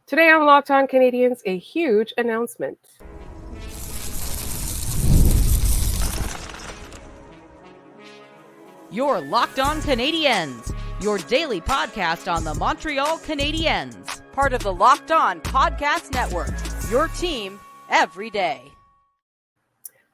Today on Locked On Canadiens, a huge announcement. You're Locked On Canadiens, your daily podcast on the Montreal Canadiens, part of the Locked On Podcast Network, your team every day.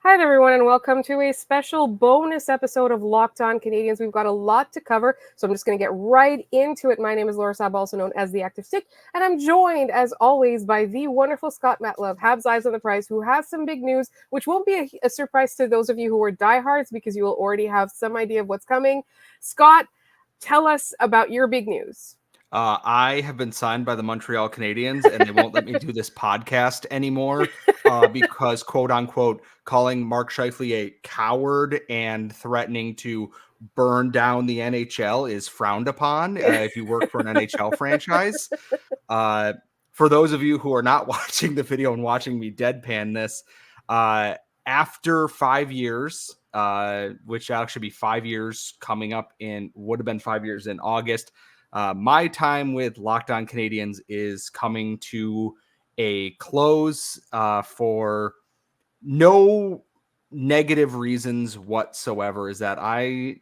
Hi there, everyone, and welcome to a special bonus episode of Locked On Canadiens. We've got a lot to cover, so I'm just going to get right into it. My name is Laura Saab, also known as The Active Stick, and I'm joined, as always, by the wonderful Scott Matla of Habs Eyes on the Prize, who has some big news, which won't be a surprise to those of you who are diehards, because you will already have some idea of what's coming. Scott, tell us about your big news. I have been signed by the Montreal Canadiens, and they won't let me do this podcast anymore because, quote unquote, calling Mark Scheifele a coward and threatening to burn down the NHL is frowned upon if you work for an NHL franchise. For those of you who are not watching the video and watching me deadpan this, after 5 years, which actually be 5 years coming up would have been 5 years in August. My time with Locked On Canadiens is coming to a close for no negative reasons whatsoever. Is that I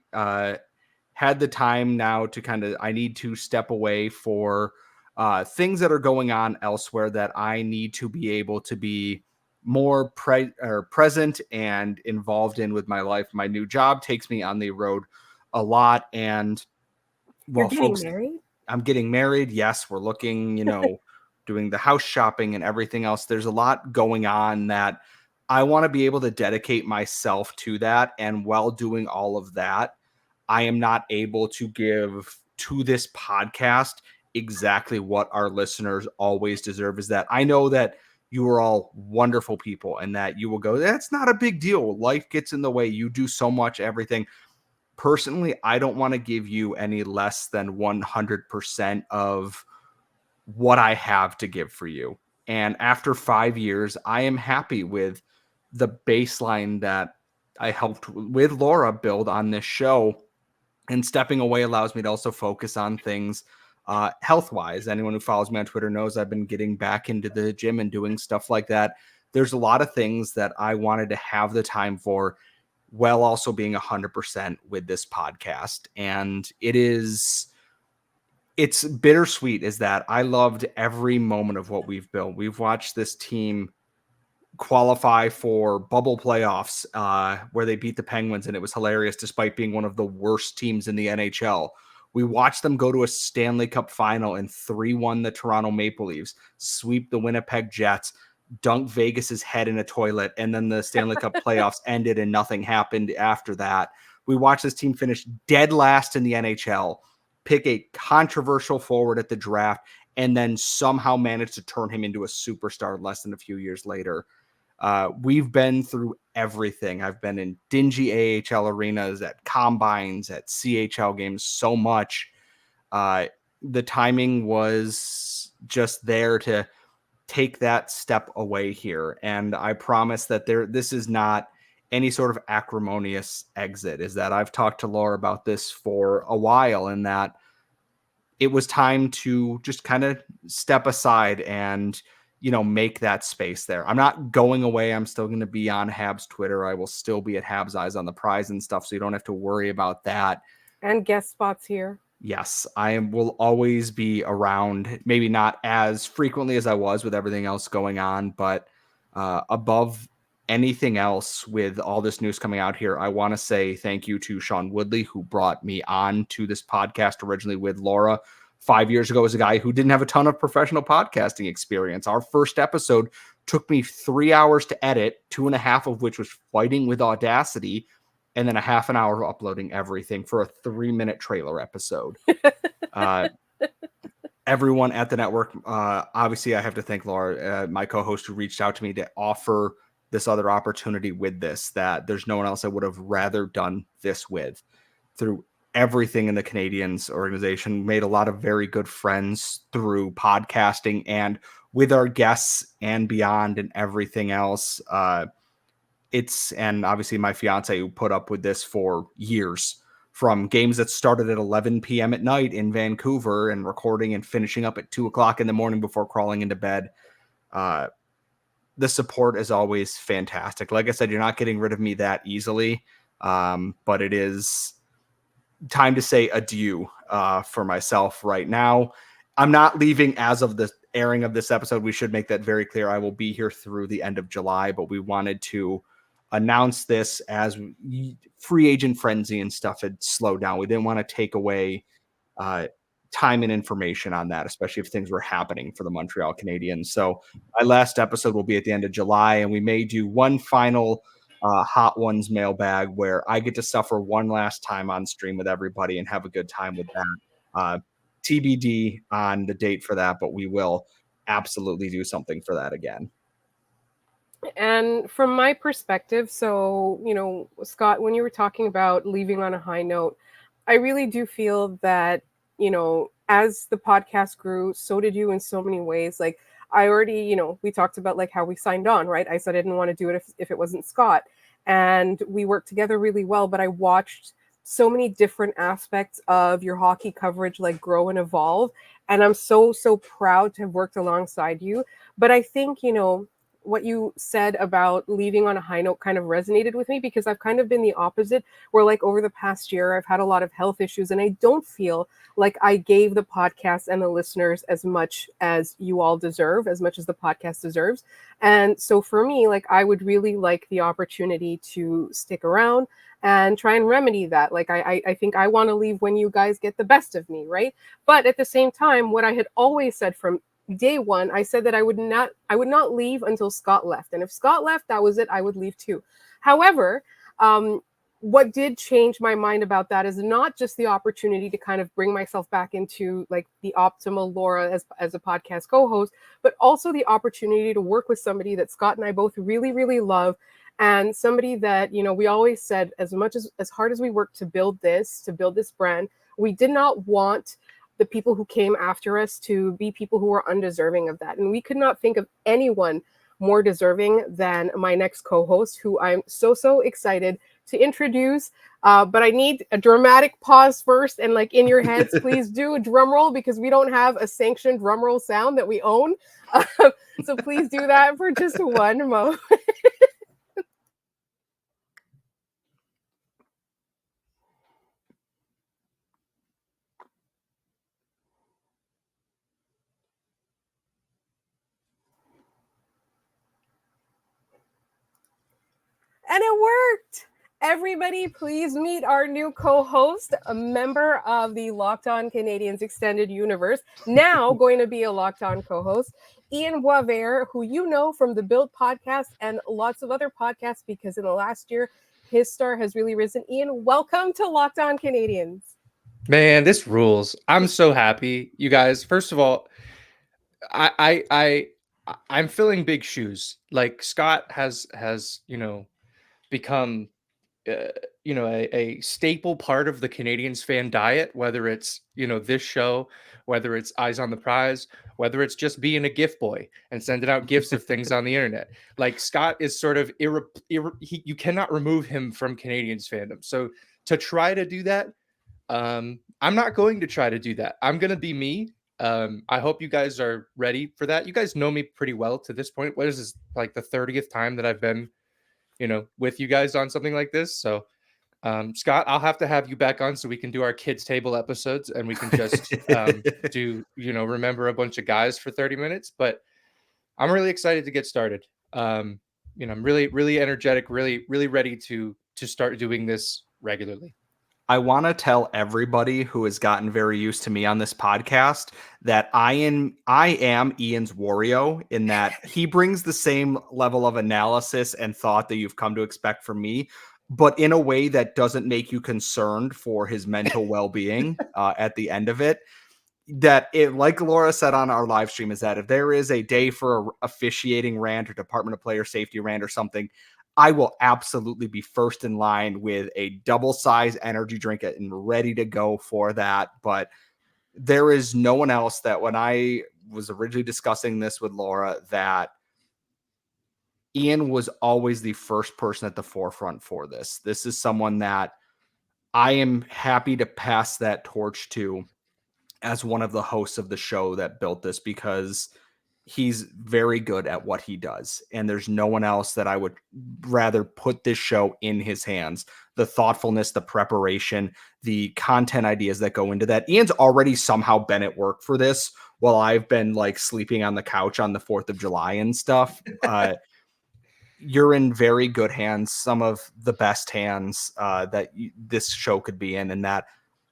had the time now to I need to step away for things that are going on elsewhere that I need to be able to be more present and involved in with my life. My new job takes me on the road a lot, and You're getting married? I'm getting married. Yes, we're looking, doing the house shopping and everything else. There's a lot going on that I want to be able to dedicate myself to that. And while doing all of that, I am not able to give to this podcast exactly what our listeners always deserve. Is that I know that you are all wonderful people and that you will go, that's not a big deal. Life gets in the way. You do so much, everything. Personally, I don't want to give you any less than 100% of what I have to give for you. And after 5 years, I am happy with the baseline that I helped with Laura build on this show. And stepping away allows me to also focus on things health-wise. Anyone who follows me on Twitter knows I've been getting back into the gym and doing stuff like that. There's a lot of things that I wanted to have the time for, while also being 100% with this podcast. And it's bittersweet is that I loved every moment of what we've built. We've watched this team qualify for bubble playoffs where they beat the Penguins, and it was hilarious despite being one of the worst teams in the NHL. We watched them go to a Stanley Cup final and 3-1 the Toronto Maple Leafs, sweep the Winnipeg Jets, dunk Vegas's head in a toilet, and then the Stanley Cup playoffs ended and nothing happened after that. We watched this team finish dead last in the NHL, pick a controversial forward at the draft, and then somehow manage to turn him into a superstar less than a few years later. We've been through everything. I've been in dingy AHL arenas, at combines, at CHL games, so much. The timing was just there to take that step away here. And I promise that this is not any sort of acrimonious exit. Is that I've talked to Laura about this for a while, and that it was time to just kind of step aside and, make that space there. I'm not going away. I'm still going to be on Habs Twitter. I will still be at Habs Eyes on the Prize and stuff. So you don't have to worry about that. And guest spots here. Yes, will always be around, maybe not as frequently as I was with everything else going on, but above anything else with all this news coming out here, I want to say thank you to Sean Woodley, who brought me on to this podcast originally with Laura 5 years ago as a guy who didn't have a ton of professional podcasting experience. Our first episode took me 3 hours to edit, 2.5 of which was fighting with Audacity, and then a half an hour of uploading everything for a 3-minute trailer episode. Everyone at the network, obviously I have to thank Laura, my co-host, who reached out to me to offer this other opportunity with this, that there's no one else I would have rather done this with. Through everything in the Canadiens organization, made a lot of very good friends through podcasting and with our guests and beyond and everything else. And obviously my fiance, who put up with this for years from games that started at 11 p.m. at night in Vancouver and recording and finishing up at 2 o'clock in the morning before crawling into bed. The support is always fantastic. Like I said, you're not getting rid of me that easily, but it is time to say adieu for myself right now. I'm not leaving as of the airing of this episode. We should make that very clear. I will be here through the end of July, but we wanted to announce this as free agent frenzy and stuff had slowed down. We didn't want to take away time and information on that, especially if things were happening for the Montreal Canadiens. So my last episode will be at the end of July, and we may do one final Hot Ones mailbag where I get to suffer one last time on stream with everybody and have a good time with that. TBD on the date for that, but we will absolutely do something for that again. And from my perspective, so, Scott, when you were talking about leaving on a high note, I really do feel that, as the podcast grew, so did you in so many ways. Like, I already, we talked about like how we signed on, right? I said I didn't want to do it if it wasn't Scott. And we worked together really well, but I watched so many different aspects of your hockey coverage like grow and evolve. And I'm so, so proud to have worked alongside you. But I think, what you said about leaving on a high note kind of resonated with me, because I've kind of been the opposite, where like over the past year, I've had a lot of health issues and I don't feel like I gave the podcast and the listeners as much as you all deserve, as much as the podcast deserves. And so for me, like, I would really like the opportunity to stick around and try and remedy that. Like, I think I want to leave when you guys get the best of me, right? But at the same time, what I had always said from day one, I said that I would not leave until Scott left. And if Scott left, that was it. I would leave too. However, what did change my mind about that is not just the opportunity to kind of bring myself back into like the optimal Laura as a podcast co-host, but also the opportunity to work with somebody that Scott and I both really, really love. And somebody that, we always said, as hard as we worked to build this brand, we did not want the people who came after us to be people who were undeserving of that. And we could not think of anyone more deserving than my next co-host, who I'm so, so excited to introduce. But I need a dramatic pause first. And like in your heads, please do a drum roll, because we don't have a sanctioned drum roll sound that we own. So please do that for just one moment. And it worked. Everybody, please meet our new co-host, a member of the Locked On Canadiens extended universe, now going to be a Locked On co-host, Ian Boisvert, who you know from the Build podcast and lots of other podcasts, because in the last year, his star has really risen. Ian, welcome to Locked On Canadiens. Man, this rules. I'm so happy, you guys. First of all, I'm filling big shoes. Like Scott has become a staple part of the Canadiens fan diet, whether it's this show, whether it's Eyes on the Prize, whether it's just being a gift boy and sending out gifts of things on the internet. Like Scott is sort of you cannot remove him from Canadiens fandom. So to try to do that, I'm not going to try to do that. I'm going to be me. I hope you guys are ready for that. You guys know me pretty well to this point. What is this, like the 30th time that I've been, with you guys on something like this? So, Scott, I'll have to have you back on so we can do our kids table episodes and we can just do, remember a bunch of guys for 30 minutes. But I'm really excited to get started. I'm really, really energetic, really, really ready to start doing this regularly. I want to tell everybody who has gotten very used to me on this podcast that I am Ian's Wario, in that he brings the same level of analysis and thought that you've come to expect from me, but in a way that doesn't make you concerned for his mental well-being at the end of it. That it, like Laura said on our live stream, is that if there is a day for a officiating rant or Department of Player Safety rant or something, I will absolutely be first in line with a double size energy drink and ready to go for that. But there is no one else that, when I was originally discussing this with Laura, that Ian was always the first person at the forefront for this. This is someone that I am happy to pass that torch to as one of the hosts of the show that built this, because he's very good at what he does. And there's no one else that I would rather put this show in his hands. The thoughtfulness, the preparation, the content ideas that go into that. Ian's already somehow been at work for this while I've been like sleeping on the couch on the 4th of July and stuff. You're in very good hands, some of the best hands this show could be in, and that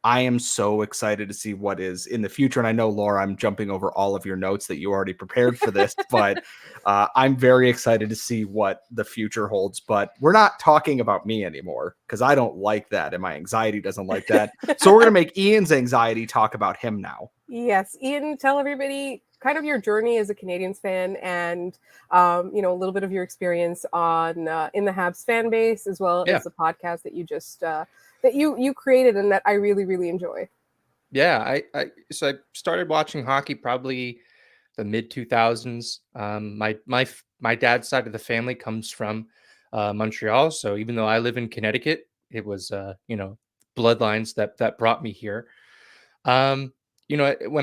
I am so excited to see what is in the future. And I know, Laura, I'm jumping over all of your notes that you already prepared for this, but I'm very excited to see what the future holds. But we're not talking about me anymore, because I don't like that, and my anxiety doesn't like that. So we're going to make Ian's anxiety talk about him now. Yes, Ian, tell everybody kind of your journey as a Canadiens fan, and a little bit of your experience on in the Habs fan base, as well as the podcast that you just that you created and that I really, really enjoy. Yeah, so I started watching hockey probably the mid 2000s. My dad's side of the family comes from Montreal, so even though I live in Connecticut, it was bloodlines that brought me here. When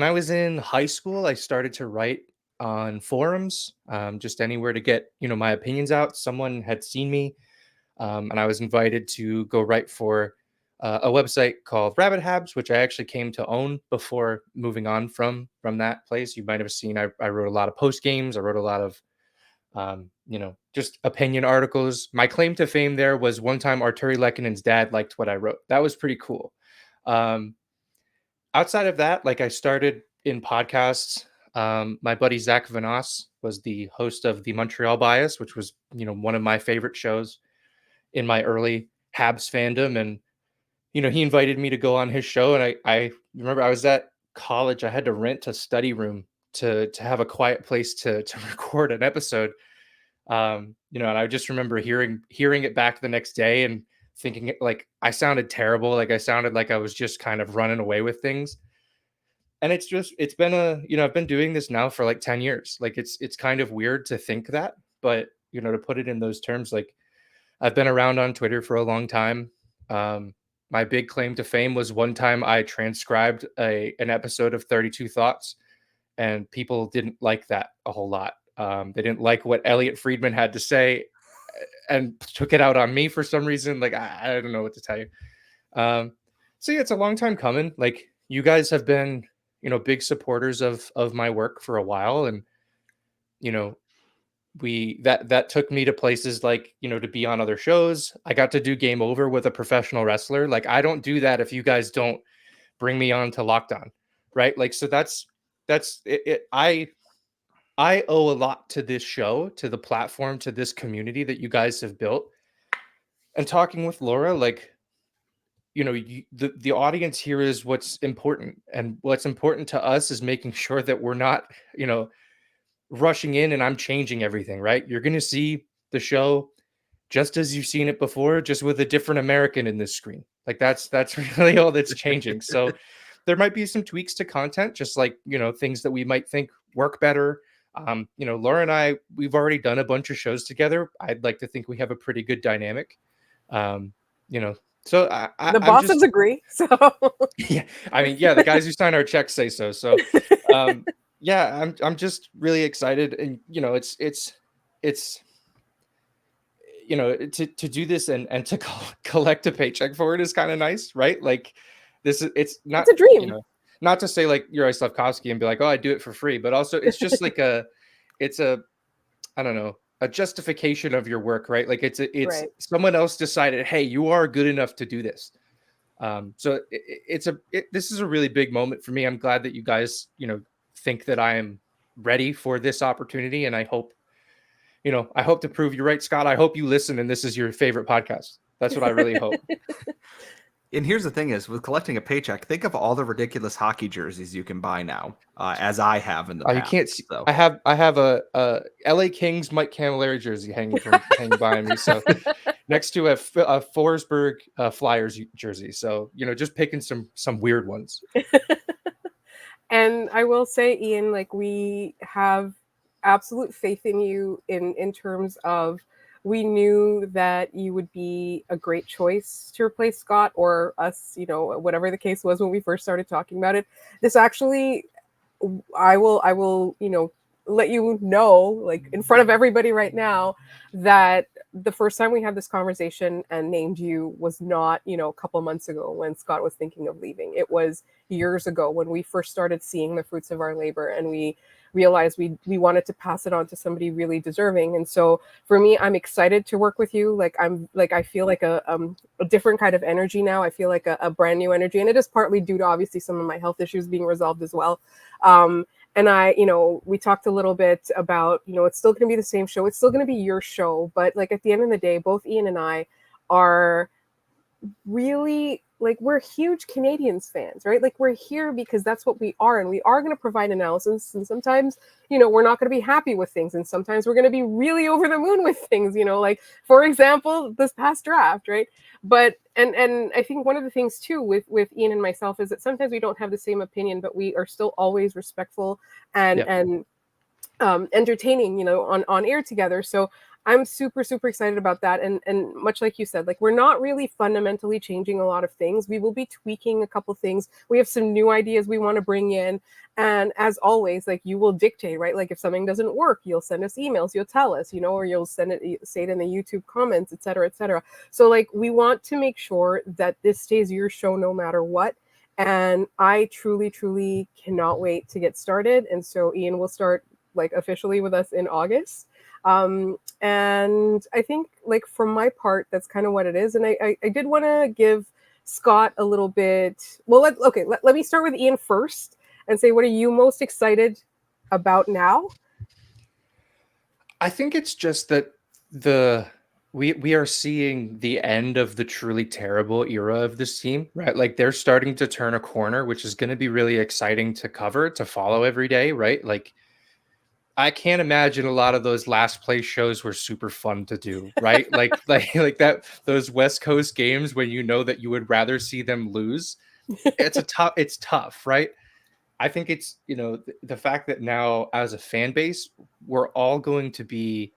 I was in high school, I started to write on forums, just anywhere to get my opinions out. Someone had seen me, and I was invited to go write for a website called Rabbit Habs, which I actually came to own before moving on from that place. You might have seen I wrote a lot of post games. I wrote a lot of just opinion articles. My claim to fame there was one time Arturi Lekkonen's dad liked what I wrote. That was pretty cool. Outside of that, like I started in podcasts. My buddy Zach Vanos was the host of the Montreal Bias, which was one of my favorite shows in my early Habs fandom. And he invited me to go on his show. And I remember I was at college. I had to rent a study room to have a quiet place to record an episode. And I just remember hearing it back the next day and thinking like I sounded terrible. Like I sounded like I was just kind of running away with things. And it's been I've been doing this now for like 10 years. Like it's kind of weird to think that, but to put it in those terms, like I've been around on Twitter for a long time. My big claim to fame was one time I transcribed an episode of 32 Thoughts, and people didn't like that a whole lot. They didn't like what Elliot Friedman had to say and took it out on me for some reason. Like, I don't know what to tell you. So yeah, it's a long time coming. Like you guys have been, big supporters of my work for a while. And, that took me to places like, to be on other shows. I got to do Game Over with a professional wrestler. Like I don't do that if you guys don't bring me on to Locked On. Right. Like, so that's it. I owe a lot to this show, to the platform, to this community that you guys have built. And talking with Laura, like, the audience here is what's important. And what's important to us is making sure that we're not, rushing in and I'm changing everything, right? You're going to see the show just as you've seen it before, just with a different American in this screen. Like that's really all that's changing. So there might be some tweaks to content, just like, things that we might think work better. Laura and I, we've already done a bunch of shows together. I'd like to think we have a pretty good dynamic. So The bosses agree. So yeah, I mean, yeah, the guys who sign our checks say so. So yeah, I'm just really excited. And it's to do this and to collect a paycheck for it is kind of nice, right? Like it's not, it's a dream. Not to say like you're Slavkovsky and be like, oh, I do it for free, but also it's just like I don't know, a justification of your work, right? Like it's right. Someone else decided, hey, you are good enough to do this. So this is a really big moment for me. I'm glad that you guys, think that I am ready for this opportunity. And I hope to prove you right, Scott. I hope you listen and this is your favorite podcast. That's what I really hope. And here's the thing is, with collecting a paycheck, think of all the ridiculous hockey jerseys you can buy now, as I have in the past. You can't see. So. I have a LA Kings Mike Camilleri jersey hanging behind me. So next to a Forsberg Flyers jersey. So, just picking some weird ones. And I will say, Ian, like we have absolute faith in you in terms of we knew that you would be a great choice to replace Scott or us, whatever the case was when we first started talking about it. This actually, I will, let you know, like in front of everybody right now, that the first time we had this conversation and named you was not, a couple months ago when Scott was thinking of leaving. It was years ago when we first started seeing the fruits of our labor, and we realized we wanted to pass it on to somebody really deserving. And so for me, I'm excited to work with you. I feel like a different kind of energy now. I feel like a brand new energy, and it is partly due to obviously some of my health issues being resolved as well. And we talked a little bit about, it's still going to be the same show. It's still going to be your show. But like at the end of the day, both Ian and I are really, like, we're huge Canadiens fans, right? Like, we're here because that's what we are. And we are going to provide analysis. And sometimes, we're not going to be happy with things. And sometimes we're going to be really over the moon with things, like, for example, this past draft, right? But and I think one of the things too with Ian and myself is that sometimes we don't have the same opinion, but we are still always respectful and entertaining, on air together. So I'm super, super excited about that. And much like you said, like, we're not really fundamentally changing a lot of things. We will be tweaking a couple things. We have some new ideas we want to bring in. And as always, like, you will dictate, right? Like, if something doesn't work, you'll send us emails, you'll tell us, or you'll say it in the YouTube comments, et cetera, et cetera. So like, we want to make sure that this stays your show no matter what. And I truly, truly cannot wait to get started. And so Ian will start like officially with us in August. And I think, like, for my part, that's kind of what it is. And I did want to give Scott a little bit. Well, let me start with Ian first and say, what are you most excited about now? I think it's just that we are seeing the end of the truly terrible era of this team, right? Like, they're starting to turn a corner, which is going to be really exciting to cover, to follow every day, right? Like, I can't imagine a lot of those last place shows were super fun to do, right? like that, those West Coast games when that you would rather see them lose. It's tough, right? I think it's, the fact that now as a fan base, we're all going to be,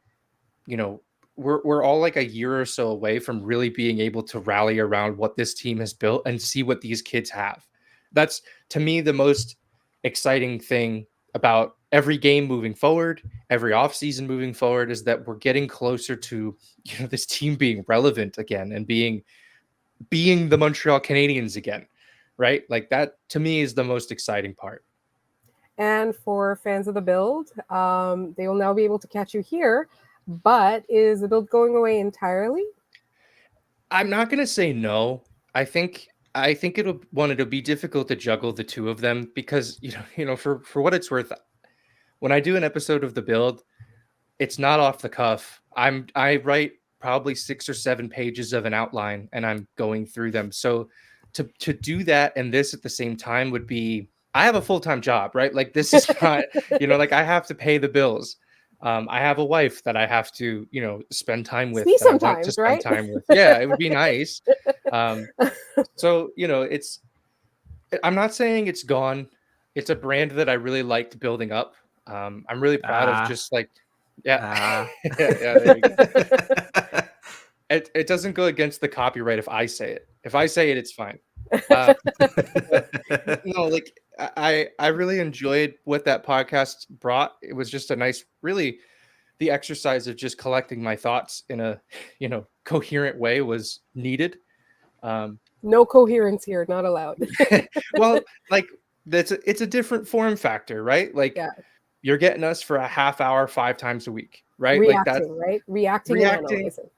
we're all like a year or so away from really being able to rally around what this team has built and see what these kids have. That's, to me, the most exciting thing about every game moving forward, every offseason moving forward, is that we're getting closer to, this team being relevant again and being the Montreal Canadiens again, right? Like, that to me is the most exciting part. And for fans of the build, they will now be able to catch you here. But is the build going away entirely? I'm not going to say no. I think it'll be difficult to juggle the two of them because, for what it's worth, when I do an episode of the build, it's not off the cuff. I write probably 6 or 7 pages of an outline and I'm going through them. So to do that and this at the same time would be, I have a full-time job, right? Like, this is not, like, I have to pay the bills. I have a wife that I have to, spend time with. Me that I want to sometimes, spend right? time with. Yeah, it would be nice. So, I'm not saying it's gone. It's a brand that I really liked building up. I'm really proud of just like, yeah, there you go. It doesn't go against the copyright if I say it. If I say it, it's fine. No, like, I really enjoyed what that podcast brought. It was just a nice, really, the exercise of just collecting my thoughts in a, coherent way was needed. No coherence here, not allowed. Well, like, it's a different form factor, right? Like, yeah. You're getting us for a half hour, 5 times a week, right? Reacting, like that's right? Reacting and analyzing.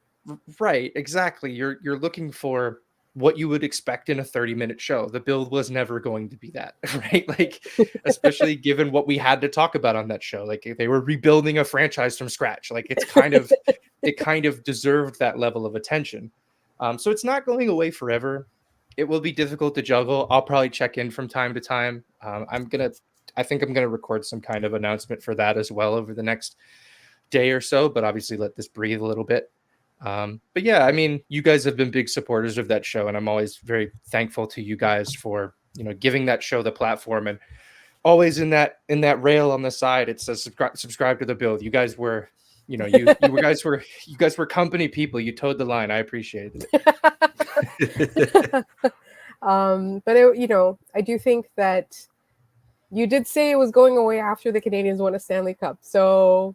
Right, exactly. You're looking for what you would expect in a 30-minute show. The build was never going to be that, right? Like, especially given what we had to talk about on that show. Like, they were rebuilding a franchise from scratch. Like, it kind of deserved that level of attention. So it's not going away forever. It will be difficult to juggle. I'll probably check in from time to time. I think I'm gonna record some kind of announcement for that as well over the next day or so, but obviously let this breathe a little bit. But yeah, I mean, you guys have been big supporters of that show, and I'm always very thankful to you guys for, giving that show the platform, and always in that rail on the side, it says subscribe to the build. You guys were, You know, you guys were company people. You towed the line. I appreciated it. But it, I do think that you did say it was going away after the Canadiens won a Stanley Cup, so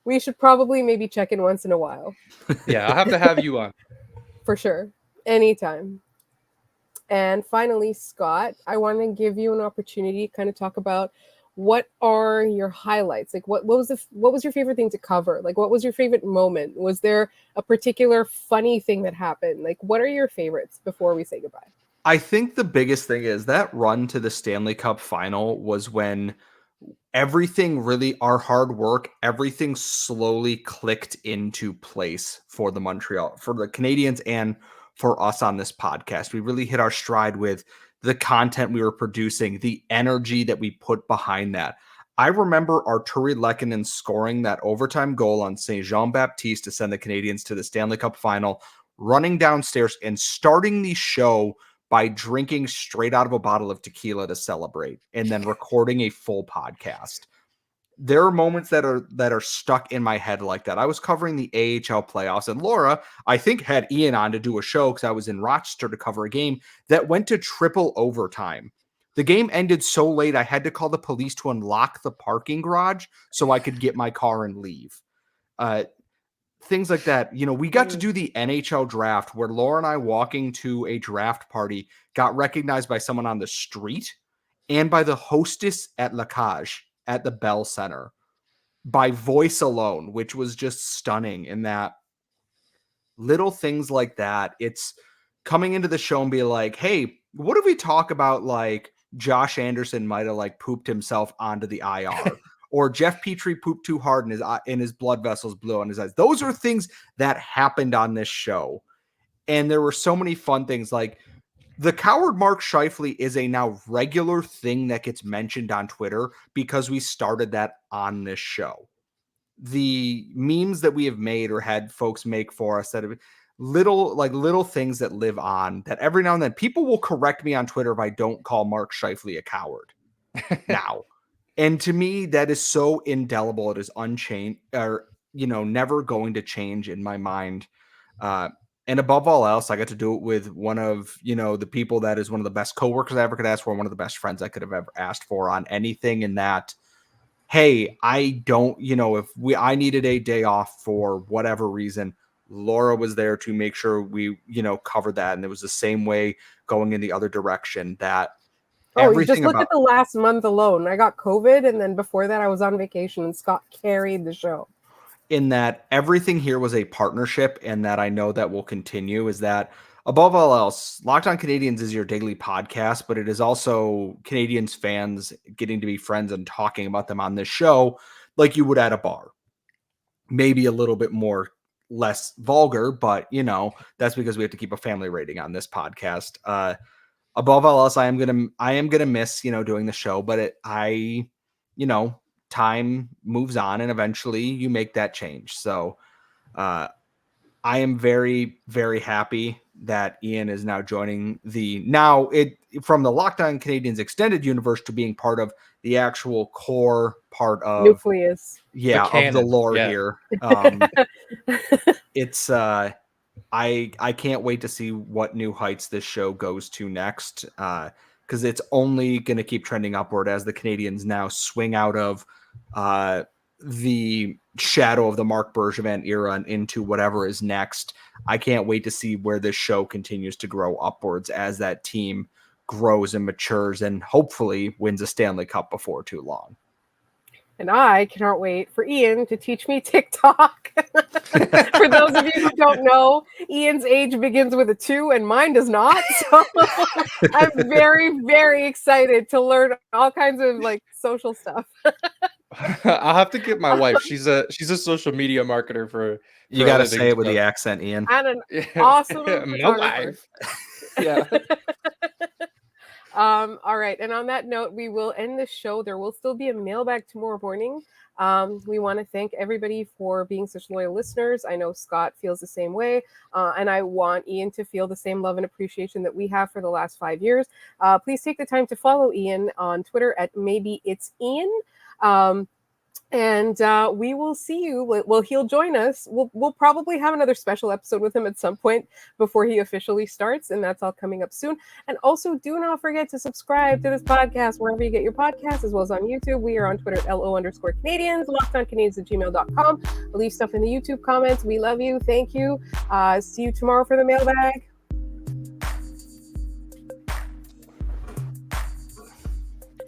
we should probably maybe check in once in a while. Yeah, I'll have to have you on. For sure. Anytime. And finally, Scott, I want to give you an opportunity to kind of talk about what are your highlights? Like what was your favorite thing to cover? Like what was your favorite moment? Was there a particular funny thing that happened? Like what are your favorites before we say goodbye? I think the biggest thing is that run to the Stanley Cup final was when everything really, our hard work, everything slowly clicked into place for the Canadiens and for us on this podcast. We really hit our stride with the content we were producing, the energy that we put behind that. I remember Arturi Lehkonen scoring that overtime goal on Saint Jean-Baptiste to send the Canadiens to the Stanley Cup final, running downstairs and starting the show by drinking straight out of a bottle of tequila to celebrate and then recording a full podcast. There are moments that are stuck in my head like that. I was covering the AHL playoffs, and Laura, I think, had Ian on to do a show because I was in Rochester to cover a game that went to triple overtime. The game ended so late, I had to call the police to unlock the parking garage so I could get my car and leave. Things like that. You know, we got to do the NHL draft where Laura and I walking to a draft party got recognized by someone on the street and by the hostess at La Cage at the Bell Center by voice alone, which was just stunning. In that little things like that, it's coming into the show and be like, hey, what if we talk about like Josh Anderson might have like pooped himself onto the IR or Jeff Petrie pooped too hard and his blood vessels blew on his eyes. Those are things that happened on this show. And there were so many fun things like the coward Mark Scheifele is a now regular thing that gets mentioned on Twitter because we started that on this show. The memes that we have made or had folks make for us that have little things that live on that every now and then people will correct me on Twitter if I don't call Mark Scheifele a coward now. And to me, that is so indelible. It is unchanged or, never going to change in my mind. And above all else, I got to do it with one of, the people that is one of the best coworkers I ever could ask for, one of the best friends I could have ever asked for on anything. In that, hey, I don't, I needed a day off for whatever reason, Laura was there to make sure we, covered that. And it was the same way going in the other direction that you just look at the last month alone. I got COVID. And then before that, I was on vacation and Scott carried the show. In that everything here was a partnership, and that I know that will continue, is that above all else, Locked On Canadiens is your daily podcast, but it is also Canadiens fans getting to be friends and talking about them on this show like you would at a bar. Maybe a little bit less vulgar, but that's because we have to keep a family rating on this podcast. Above all else, I am gonna miss doing the show, but time moves on and eventually you make that change. So I am very, very happy that Ian is now joining from the Locked On Canadiens extended universe to being part of the actual core part of nucleus. Of the lore here. It's I can't wait to see what new heights this show goes to next. Because it's only going to keep trending upward as the Canadiens now swing out of the shadow of the Marc Bergevin era and into whatever is next. I can't wait to see where this show continues to grow upwards as that team grows and matures and hopefully wins a Stanley Cup before too long. And I cannot wait for Ian to teach me TikTok. For those of you who don't know, Ian's age begins with a 2 and mine does not. So I'm very, very excited to learn all kinds of like social stuff. I'll have to get my wife. She's a social media marketer for you got to say it with the accent, Ian. And an awesome my wife. Yeah. All right. And on that note, we will end the show. There will still be a mailbag tomorrow morning. We want to thank everybody for being such loyal listeners. I know Scott feels the same way. And I want Ian to feel the same love and appreciation that we have for the last 5 years. Please take the time to follow Ian on Twitter at maybe it's Ian. And we will see you. Well, he'll join us. We'll probably have another special episode with him at some point before he officially starts, and that's all coming up soon. And also, do not forget to subscribe to this podcast wherever you get your podcasts, as well as on YouTube. We are on Twitter at LO_Canadiens, LockedOnCanadiens@gmail.com. Leave stuff in the YouTube comments. We love you. Thank you. See you tomorrow for the mailbag.